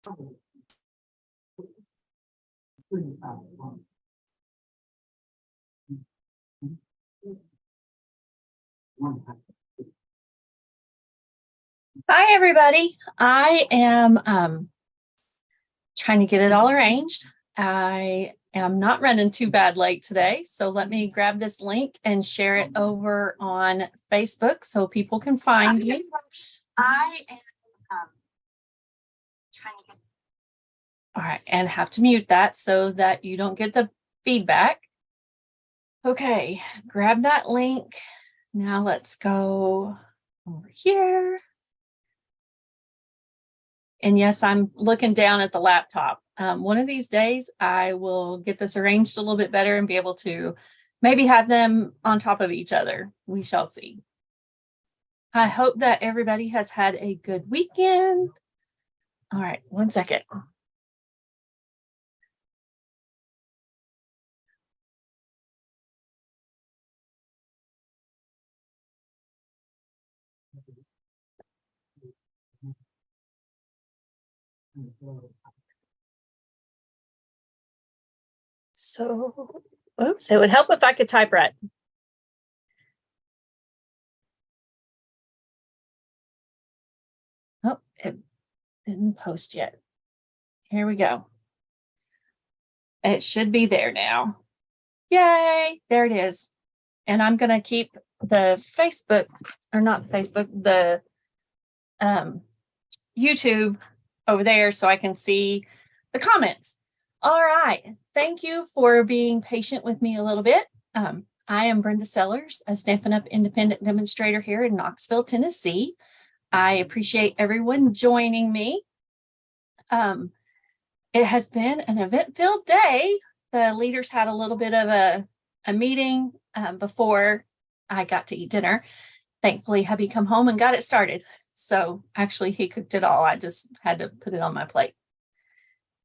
Hi, everybody. I am trying to get it all arranged. I am not running too bad late today, so let me grab this link and share it over on Facebook so people can find me. I am trying to get. All right, and have to mute that so that you don't get the feedback. Okay, grab that link. Now let's go over here. And yes, I'm looking down at the laptop. One of these days, I will get this arranged a little bit better and be able to maybe have them on top of each other. We shall see. I hope that everybody has had a good weekend. All right, one second. So, oops, it would help if I could type right. Oh, it didn't post yet. Here we go. It should be there now. Yay, there it is. And I'm going to keep the Facebook, or not Facebook, the YouTube over there so I can see the comments. All right. Thank you for being patient with me a little bit. I am Brenda Sellers, a Stampin' Up! Independent demonstrator here in Knoxville, Tennessee. I appreciate everyone joining me. It has been an event-filled day. The leaders had a little bit of a meeting before I got to eat dinner. Thankfully, hubby come home and got it started. So actually, he cooked it all. I just had to put it on my plate.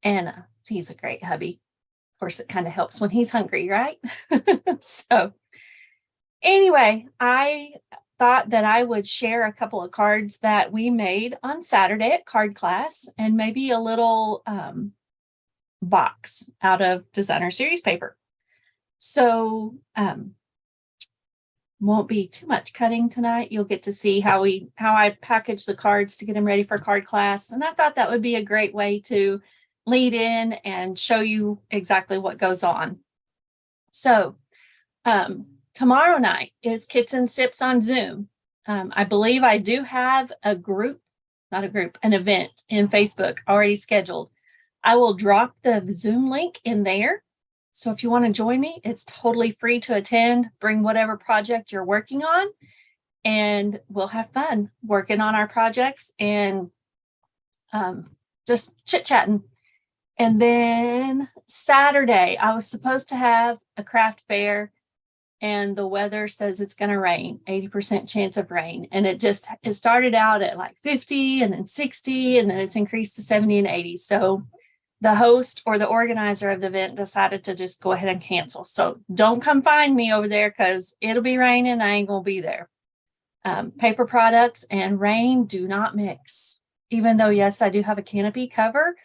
And he's a great hubby. Of course, it kind of helps when he's hungry, right? So anyway, I thought that I would share a couple of cards that we made on Saturday at card class and maybe a little box out of designer series paper. So won't be too much cutting tonight. You'll get to see how I package the cards to get them ready for card class. And I thought that would be a great way to lead in and show you exactly what goes on. So tomorrow night is Kits and Sips on Zoom. I believe I do have an event in Facebook already scheduled. I will drop the Zoom link in there. So if you want to join me, it's totally free to attend. Bring whatever project you're working on, and we'll have fun working on our projects and just chit-chatting. And then Saturday, I was supposed to have a craft fair, and the weather says it's going to rain, 80% chance of rain. And it started out at like 50 and then 60, and then it's increased to 70 and 80. So the host or the organizer of the event decided to just go ahead and cancel. So don't come find me over there because it'll be raining. I ain't going to be there. Paper products and rain do not mix. Even though, yes, I do have a canopy cover,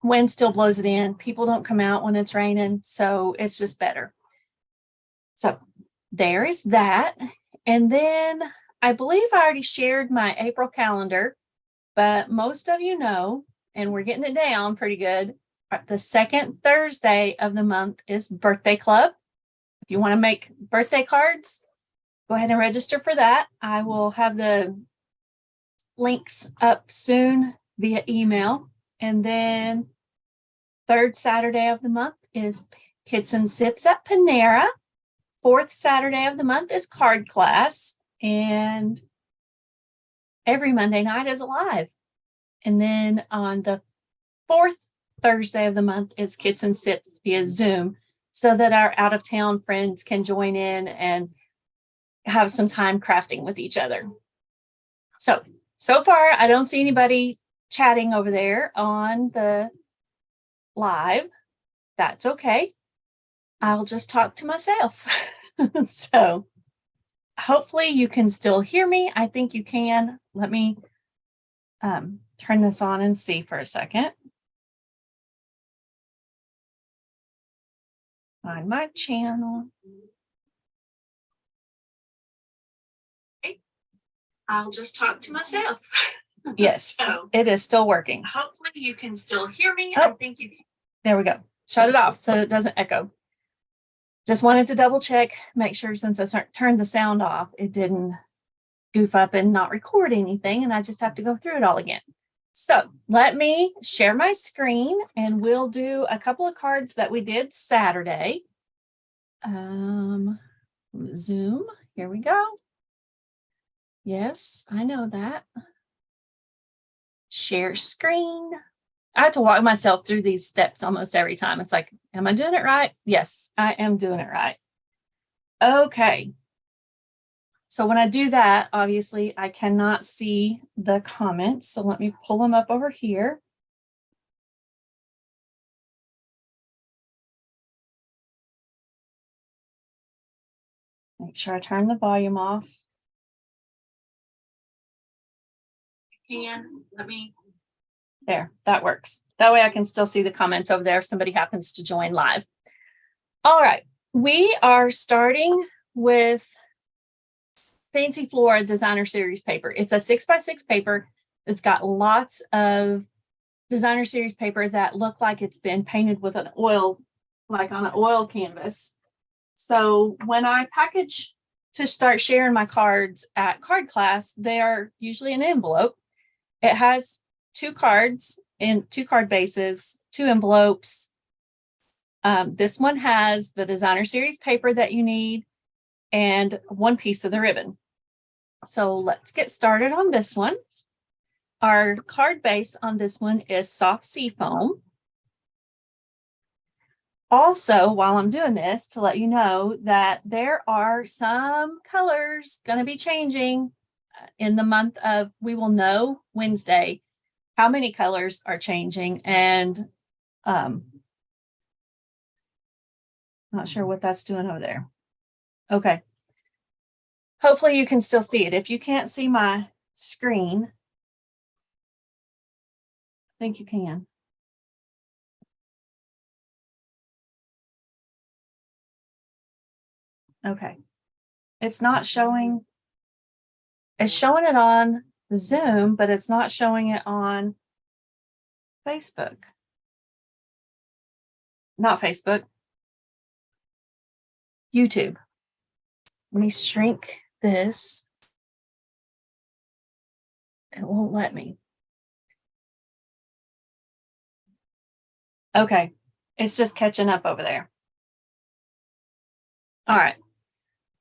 wind still blows it in. People don't come out when it's raining. So it's just better. So there is that. And then I believe I already shared my April calendar, but most of you know, and we're getting it down pretty good, the second Thursday of the month is birthday club. If you want to make birthday cards, go ahead and register for that. I will have the links up soon via email. And then third Saturday of the month is Kits and Sips at Panera. Fourth Saturday of the month is card class. And every Monday night is live. And then on the fourth Thursday of the month is Kits and Sips via Zoom, so that our out-of-town friends can join in and have some time crafting with each other. So far, I don't see anybody chatting over there on the live. That's okay. I'll just talk to myself. So hopefully you can still hear me. I think you can. Let me turn this on and see for a second. Find my channel. Okay. I'll just talk to myself. Yes, so, it is still working. Hopefully you can still hear me. Oh, I think you can. There we go. Shut it off so it doesn't echo. Just wanted to double check, make sure since I turned the sound off, it didn't goof up and not record anything, and I just have to go through it all again. So let me share my screen and we'll do a couple of cards that we did Saturday. Zoom, here we go. Yes, I know that. Share screen. I have to walk myself through these steps almost every time. It's like, am I doing it right? Yes, I am doing it right. Okay. So when I do that, obviously I cannot see the comments. So let me pull them up over here. Make sure I turn the volume off. Let me. There, that works. That way I can still see the comments over there if somebody happens to join live. All right, we are starting with Fancy Flora Designer Series paper. It's a 6x6 paper. It's got lots of Designer Series paper that look like it's been painted with an oil, like on an oil canvas. So when I package to start sharing my cards at card class, they are usually in an envelope. It has 2 cards in 2 card bases, 2 envelopes. This one has the Designer Series paper that you need and 1 piece of the ribbon. So let's get started on this one. Our card base on this one is soft sea foam. Also, while I'm doing this, to let you know that there are some colors going to be changing in the month of, we will know Wednesday how many colors are changing, and not sure what that's doing over there. Okay. Hopefully you can still see it. If you can't see my screen, I think you can. Okay. It's not showing. It's showing it on Zoom, but it's not showing it on Facebook. Not Facebook. YouTube. Let me shrink this. It won't let me. Okay. It's just catching up over there. All right.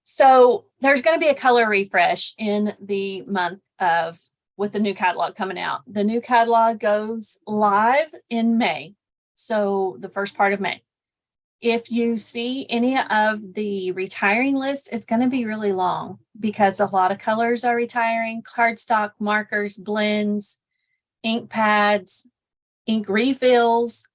So there's going to be a color refresh in the month of, with the new catalog coming out. The new catalog goes live in May. So the first part of May. If you see any of the retiring list, it's going to be really long because a lot of colors are retiring: cardstock, markers, blends, ink pads, ink refills.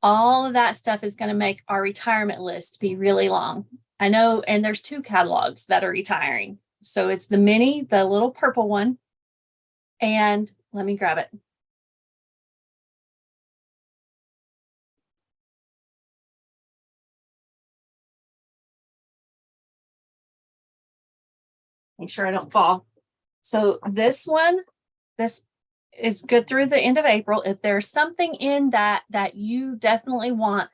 All of that stuff is going to make our retirement list be really long. I know, and there's 2 catalogs that are retiring. So it's the mini, the little purple one, and let me grab it. Make sure I don't fall. So this one, this is good through the end of April. If there's something in that you definitely want,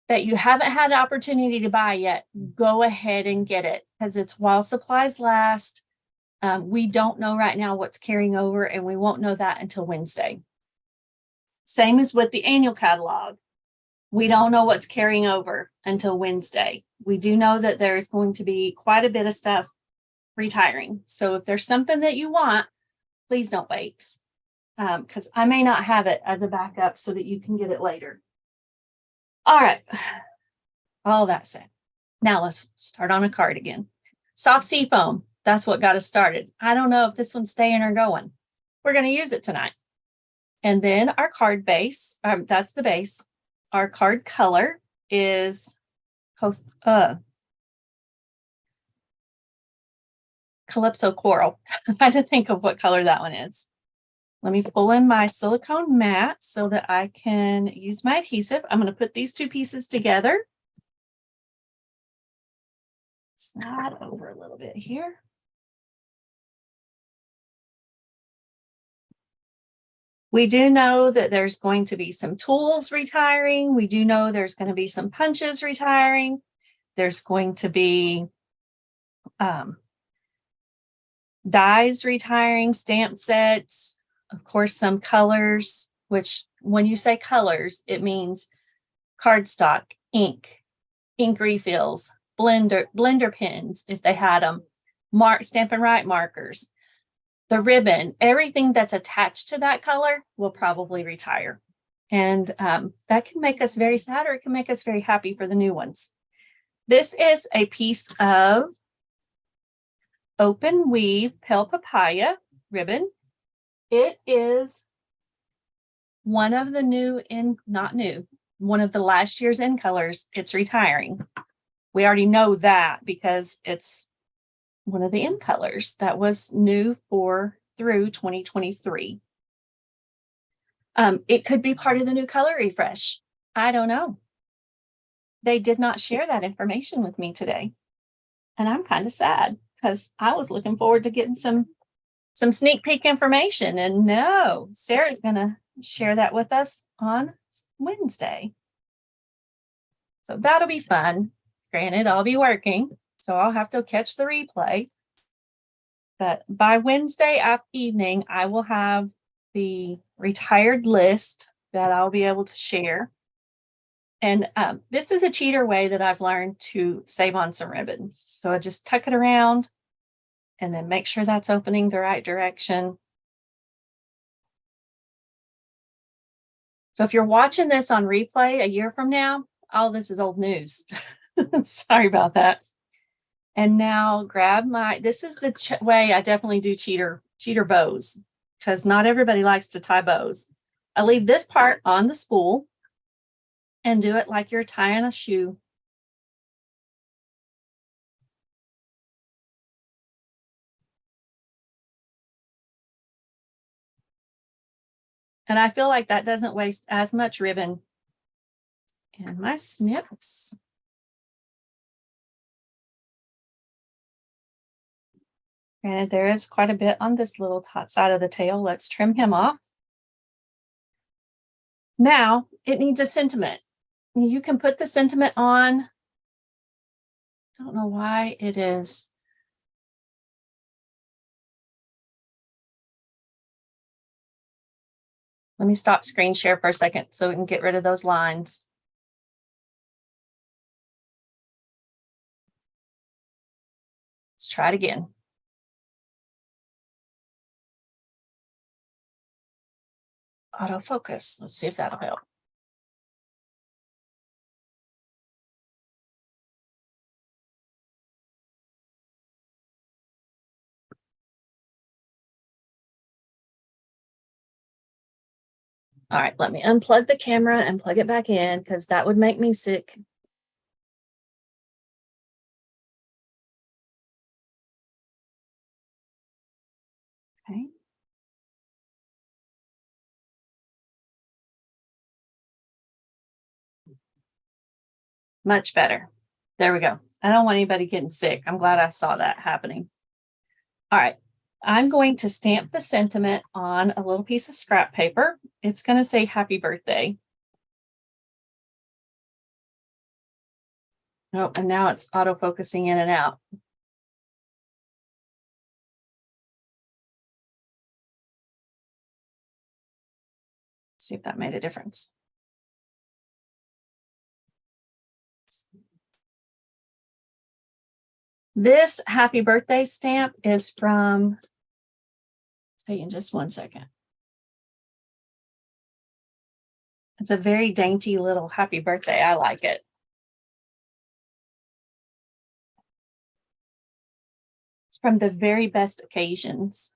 that you haven't had an opportunity to buy yet, go ahead and get it, because it's while supplies last. We don't know right now what's carrying over, and we won't know that until Wednesday. Same as with the annual catalog. We don't know what's carrying over until Wednesday. We do know that there's going to be quite a bit of stuff retiring. So if there's something that you want, please don't wait, because I may not have it as a backup so that you can get it later. All right. All that said, now let's start on a card again. Soft sea foam. That's what got us started. I don't know if this one's staying or going. We're going to use it tonight. And then our card base, that's the base. Our card color is Calypso Coral. I had to think of what color that one is. Let me pull in my silicone mat so that I can use my adhesive. I'm going to put these two pieces together. Slide over a little bit here. We do know that there's going to be some tools retiring. We do know there's going to be some punches retiring. There's going to be dies retiring, stamp sets, of course, some colors, which when you say colors, it means cardstock, ink refills, blender pens, if they had them, Stampin' Right markers, the ribbon, everything that's attached to that color will probably retire. And that can make us very sad, or it can make us very happy for the new ones. This is a piece of open weave pale papaya ribbon. It is one of the one of the last year's in colors. It's retiring. We already know that because it's one of the in colors that was new through 2023. It could be part of the new color refresh. I don't know. They did not share that information with me today. And I'm kind of sad because I was looking forward to getting some sneak peek information. And no, Sarah's going to share that with us on Wednesday. So that'll be fun. Granted, I'll be working, so I'll have to catch the replay. But by Wednesday evening, I will have the retired list that I'll be able to share. And this is a cheater way that I've learned to save on some ribbon. So I just tuck it around and then make sure that's opening the right direction. So if you're watching this on replay a year from now, all this is old news. Sorry about that. And now grab this is the way I definitely do cheater bows, because not everybody likes to tie bows. I leave this part on the spool and do it like you're tying a shoe. And I feel like that doesn't waste as much ribbon. And my snips. Granted, there is quite a bit on this little top side of the tail. Let's trim him off. Now it needs a sentiment. You can put the sentiment on. Don't know why it is. Let me stop screen share for a second so we can get rid of those lines. Let's try it again. Autofocus. Let's see if that'll help. All right, let me unplug the camera and plug it back in because that would make me sick. Okay. Much better. There we go. I don't want anybody getting sick. I'm glad I saw that happening. All right. I'm going to stamp the sentiment on a little piece of scrap paper. It's going to say happy birthday. Oh, and now it's auto-focusing in and out. See if that made a difference. This happy birthday stamp is from, I'll tell you in just one second. It's a very dainty little happy birthday. I like it. It's from the very best occasions.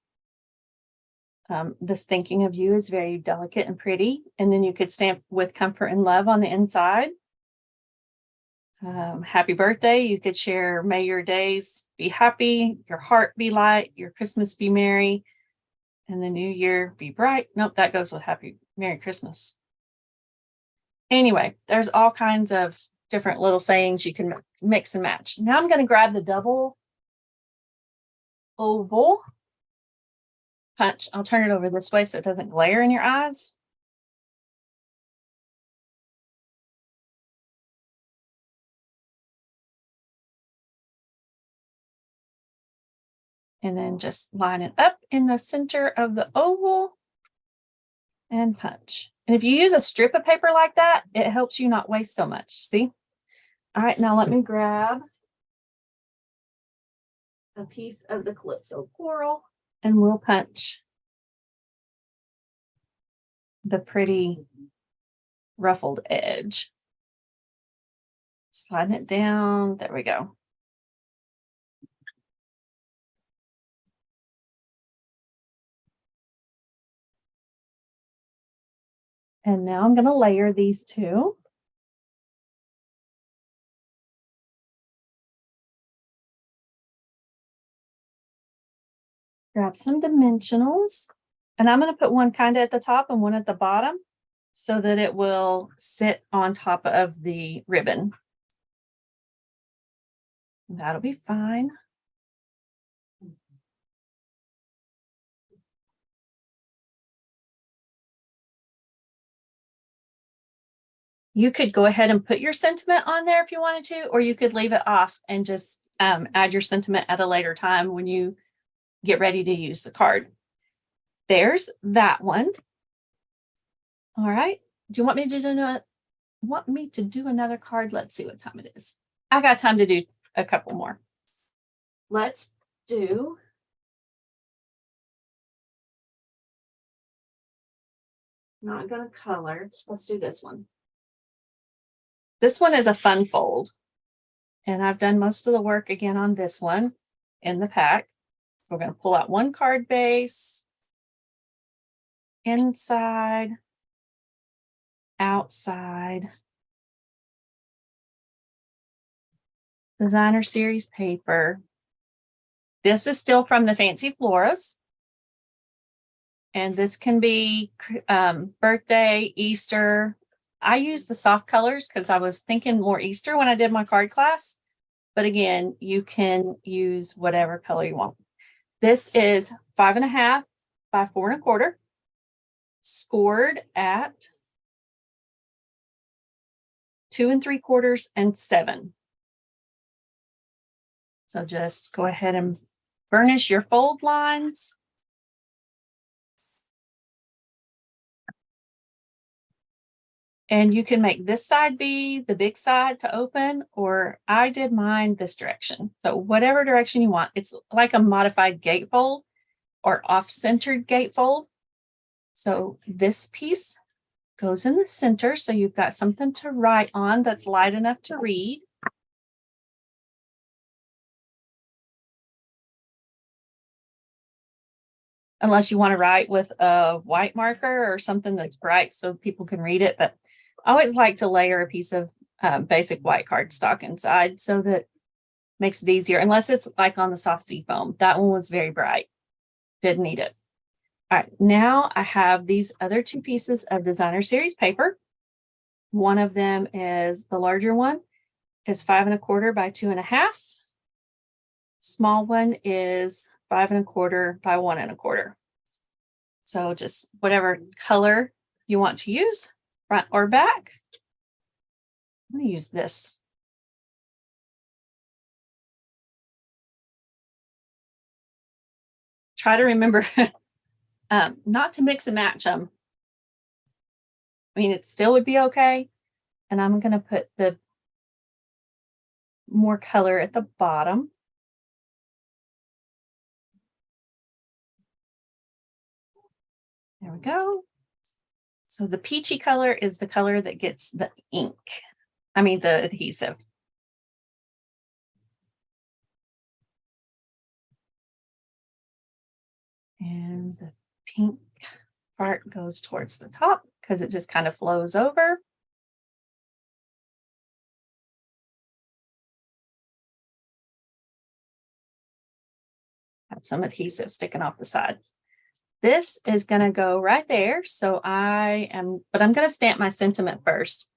This thinking of you is very delicate and pretty. And then you could stamp with comfort and love on the inside. Happy birthday. You could share, may your days be happy, your heart be light, your Christmas be merry. And the new year be bright. Nope, that goes with Happy Merry Christmas. Anyway, there's all kinds of different little sayings you can mix and match. Now I'm going to grab the double oval punch. I'll turn it over this way so it doesn't glare in your eyes. And then just line it up in the center of the oval and punch. And if you use a strip of paper like that, it helps you not waste so much. See? All right, now let me grab a piece of the Calypso Coral and we'll punch the pretty ruffled edge. Sliding it down. There we go. And now I'm going to layer these two. Grab some dimensionals. And I'm going to put one kind of at the top and one at the bottom so that it will sit on top of the ribbon. That'll be fine. You could go ahead and put your sentiment on there if you wanted to, or you could leave it off and just add your sentiment at a later time when you get ready to use the card. There's that one. All right. Do you want me to do another card? Let's see what time it is. I got time to do a couple more. Let's do not gonna color. Let's do this one. This one is a fun fold. And I've done most of the work again on this one in the pack. We're going to pull out one card base, inside, outside, designer series paper. This is still from the Fancy Floras. And this can be birthday, Easter. I use the soft colors because I was thinking more Easter when I did my card class. But again, you can use whatever color you want. This is 5.5 by 4 1/4, scored at 2 3/4 and 7. So just go ahead and burnish your fold lines. And you can make this side be the big side to open, or I did mine this direction. So whatever direction you want, it's like a modified gatefold or off-centered gatefold. So this piece goes in the center. So you've got something to write on that's light enough to read. Unless you want to write with a white marker or something that's bright so people can read it. But I always like to layer a piece of basic white cardstock inside so that it makes it easier, unless it's like on the soft sea foam. That one was very bright. Didn't need it. All right, now I have these other two pieces of designer series paper. One of them is the larger one, is 5 1/4 by 2 1/2. Small one is 5 1/4 by 1 1/4. So just whatever color you want to use, front or back. I'm going to use this. Try to remember not to mix and match them. I mean, it still would be okay. And I'm going to put the more color at the bottom. There we go. So the peachy color is the color that gets the ink. I mean, the adhesive. And the pink part goes towards the top because it just kind of flows over. Got some adhesive sticking off the side. This is going to go right there. So but I'm going to stamp my sentiment first.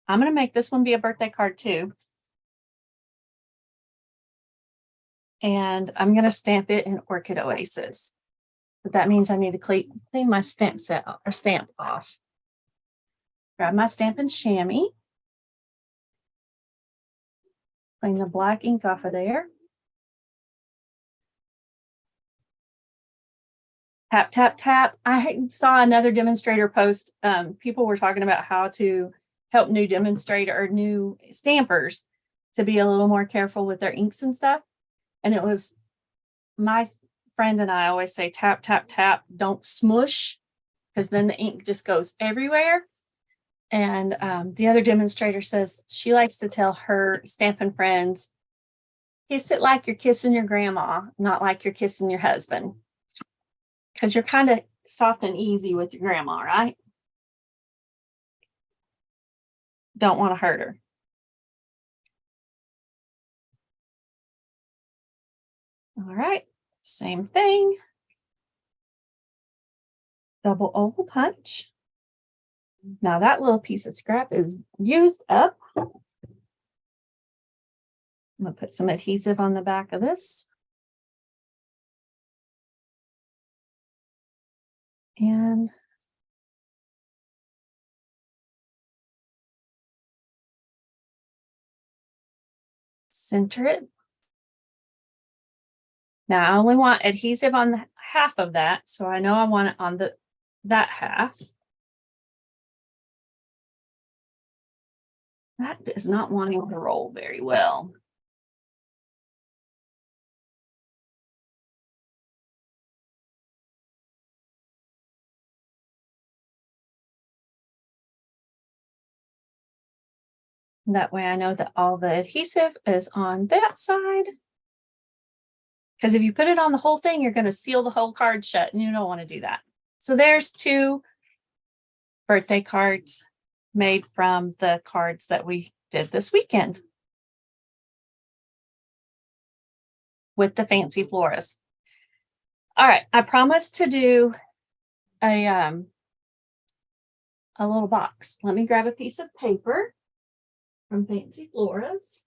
I'm going to make this one be a birthday card too. And I'm going to stamp it in Orchid Oasis. But that means I need to clean my stamp set or stamp off. Grab my Stampin' Chamois. Clean the black ink off of there. Tap, tap, tap. I saw another demonstrator post. People were talking about how to help new demonstrator or new stampers to be a little more careful with their inks and stuff. And it was my friend and I always say, tap, tap, tap, don't smush, because then the ink just goes everywhere. And the other demonstrator says she likes to tell her Stampin' friends, kiss it like you're kissing your grandma, not like you're kissing your husband. Because you're kind of soft and easy with your grandma, right? Don't want to hurt her. All right, same thing. Double oval punch. Now that little piece of scrap is used up. I'm going to put some adhesive on the back of this. And center it. Now I only want adhesive on the half of that, so I know I want it on that half. That is not wanting to roll very well. That way I know that all the adhesive is on that side. Because if you put it on the whole thing, you're going to seal the whole card shut, and you don't want to do that. So there's 2 birthday cards made from the cards that we did this weekend with the fancy floras. All right, I promised to do a little box. Let me grab a piece of paper from Fancy Floras.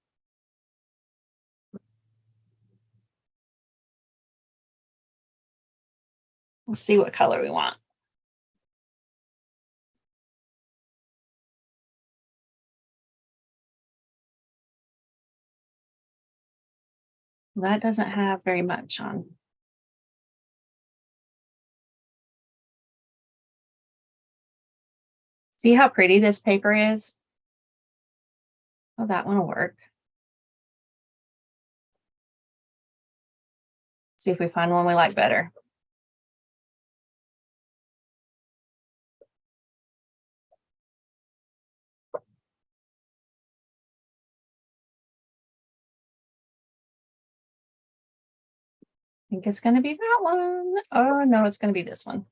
We'll see what color we want. That doesn't have very much on. See how pretty this paper is? Oh, that one will work. See if we find one we like better. I think it's going to be that one. Oh, no, it's going to be this one.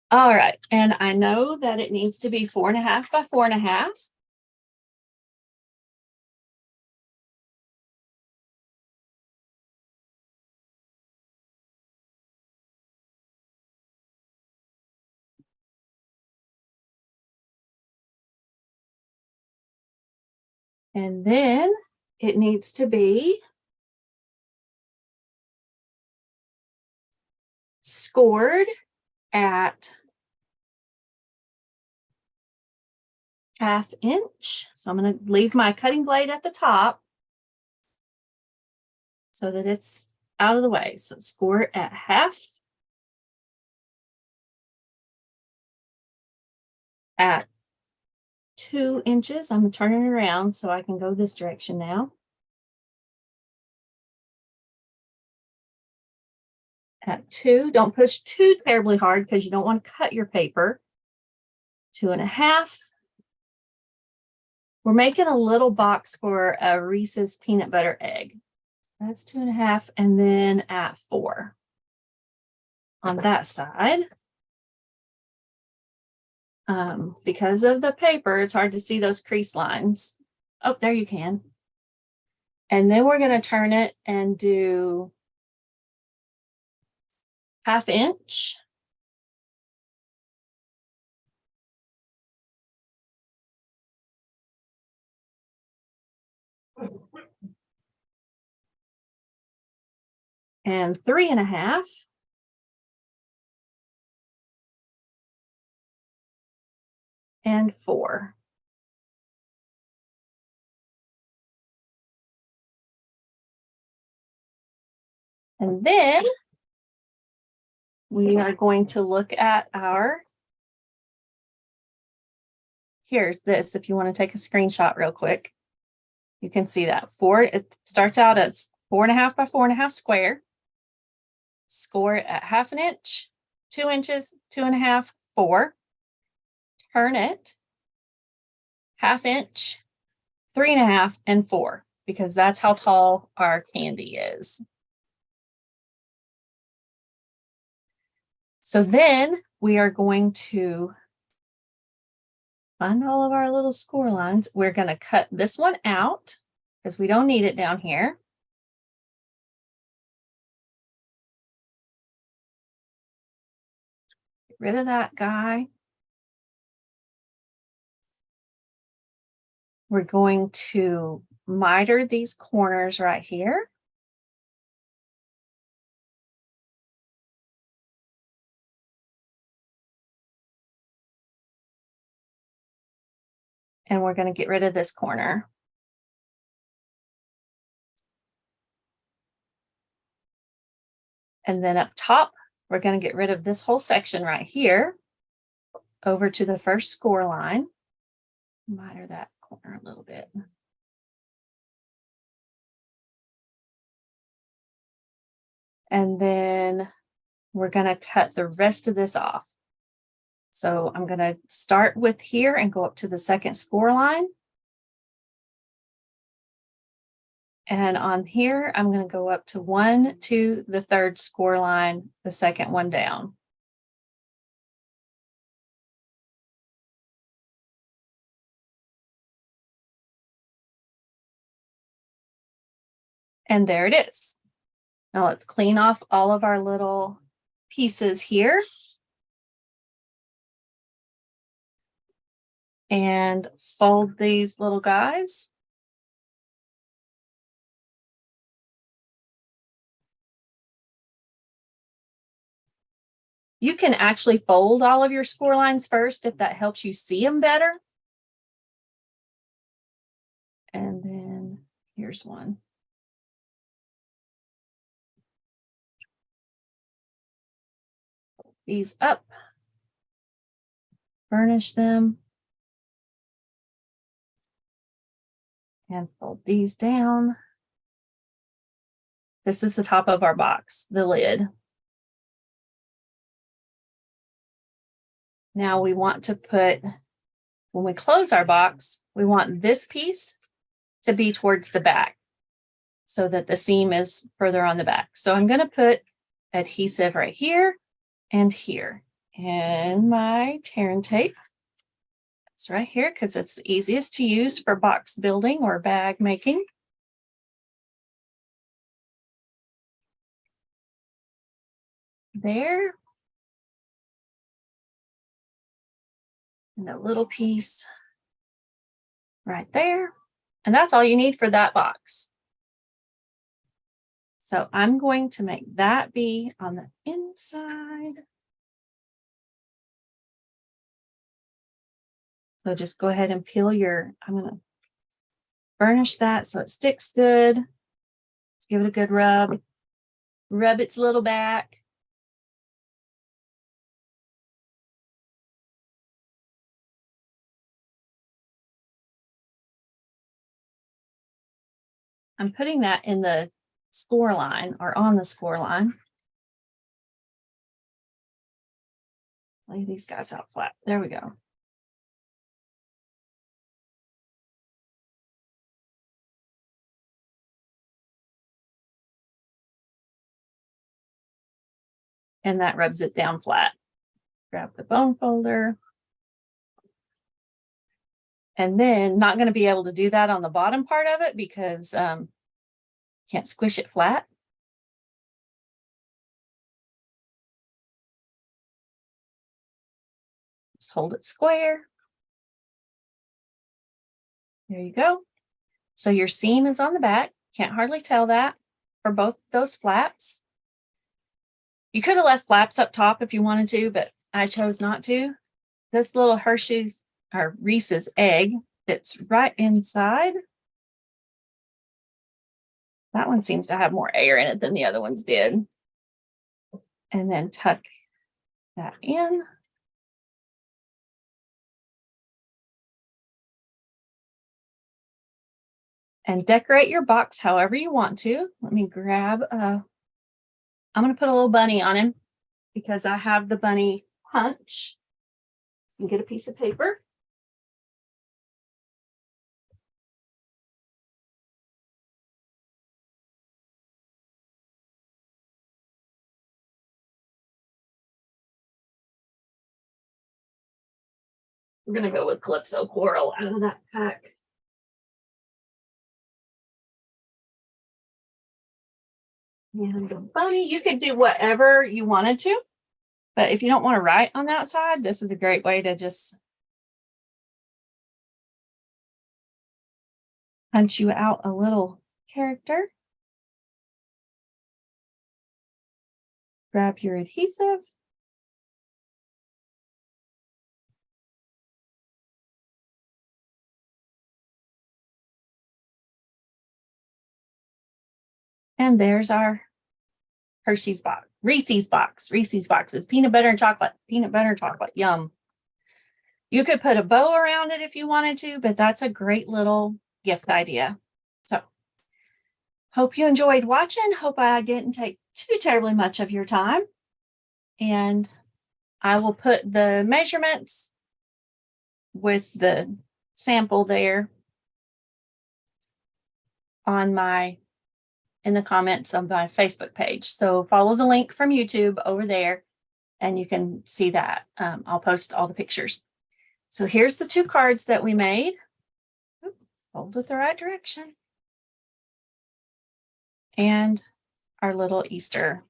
All right, and I know that it needs to be 4.5 by 4.5. And then it needs to be scored at 1/2 inch. So I'm going to leave my cutting blade at the top so that it's out of the way. So score it at 1/2 at 2 inches. I'm turning it around so I can go this direction now. At 2, don't push too terribly hard because you don't want to cut your paper. 2.5. We're making a little box for a Reese's peanut butter egg. That's 2.5, and then at 4 on that side. Because of the paper, it's hard to see those crease lines. Oh, there you can. And then we're going to turn it and do 1/2 inch. And 3.5. And 4. And then we are going to look at our, here's this, if you want to take a screenshot real quick, you can see that it starts out as 4.5 by 4.5 square, score it at 1/2 inch, 2 inches, 2.5, 4, turn it 1/2 inch, 3.5, and 4, because that's how tall our candy is. So then we are going to find all of our little score lines. We're going to cut this one out because we don't need it down here. Get rid of that guy. We're going to miter these corners right here. And we're going to get rid of this corner. And then up top, we're going to get rid of this whole section right here over to the first score line. Miter that corner a little bit. And then we're going to cut the rest of this off. So I'm going to start with here and go up to the second score line. And on here, I'm going to go up to 1 to the third score line, the second one down. And there it is. Now let's clean off all of our little pieces here. And fold these little guys. You can actually fold all of your score lines first if that helps you see them better. And then here's one. Fold these up. Burnish them. And fold these down. This is the top of our box, the lid. Now we want to put, when we close our box, we want this piece to be towards the back so that the seam is further on the back. So I'm going to put adhesive right here and here. And my tear and tape. It's right here because it's the easiest to use for box building or bag making. There. And a little piece right there. And that's all you need for that box. So I'm going to make that be on the inside. So just go ahead and peel your, I'm going to burnish that so it sticks good. Let's give it a good rub. Rub its little back. I'm putting that in the score line or on the score line. Lay these guys out flat. There we go. And that rubs it down flat. Grab the bone folder. And then not going to be able to do that on the bottom part of it because Can't squish it flat. Just hold it square. There you go. So your seam is on the back. Can't hardly tell that for both those flaps. You could have left flaps up top if you wanted to, but I chose not to. This little Hershey's or Reese's egg fits right inside. That one seems to have more air in it than the other ones did. And then tuck that in. And decorate your box however you want to. Let me grab I'm going to put a little bunny on him because I have the bunny punch. And get a piece of paper. We're going to go with Calypso Coral out of that pack. And the bunny, you could do whatever you wanted to, but if you don't want to write on that side, this is a great way to just punch you out a little character. Grab your adhesive. And there's our Hershey's box, Reese's box. Reese's box is peanut butter and chocolate. Peanut butter and chocolate. Yum. You could put a bow around it if you wanted to, but that's a great little gift idea. So hope you enjoyed watching. Hope I didn't take too terribly much of your time. And I will put the measurements with the sample there on in the comments on my Facebook page. So follow the link from YouTube over there and you can see that. I'll post all the pictures. So here's the two cards that we made. Fold it the right direction. And our little Easter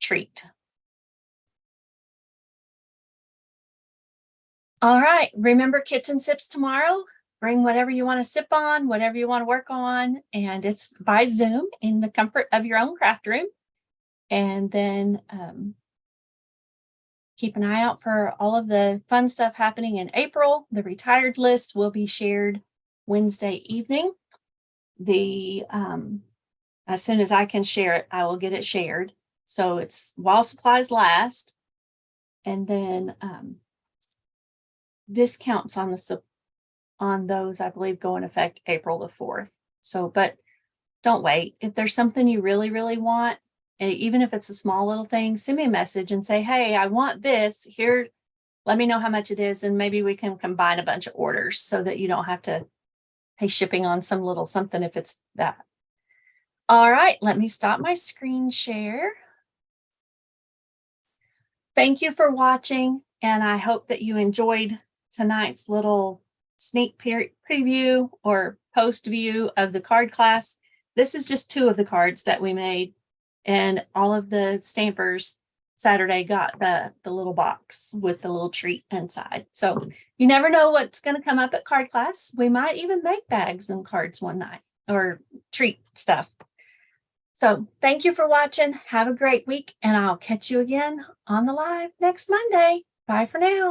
treat. All right, remember Kits and Sips tomorrow. Bring whatever you want to sip on, whatever you want to work on, and it's by Zoom in the comfort of your own craft room. And then keep an eye out for all of the fun stuff happening in April. The retired list will be shared Wednesday evening. As soon as I can share it, I will get it shared. So it's while supplies last, and then discounts on those, I believe, go in effect April the 4th. So, but don't wait. If there's something you really, really want, even if it's a small little thing, send me a message and say, hey, I want this here. Let me know how much it is. And maybe we can combine a bunch of orders so that you don't have to pay shipping on some little something if it's that. All right, let me stop my screen share. Thank you for watching. And I hope that you enjoyed tonight's little sneak preview or post view of the card class. This is just 2 of the cards that we made, and all of the stampers Saturday got the little box with the little treat inside. So you never know what's going to come up at card class. We might even make bags and cards one night or treat stuff. So thank you for watching. Have a great week, and I'll catch you again on the live next Monday. Bye for now.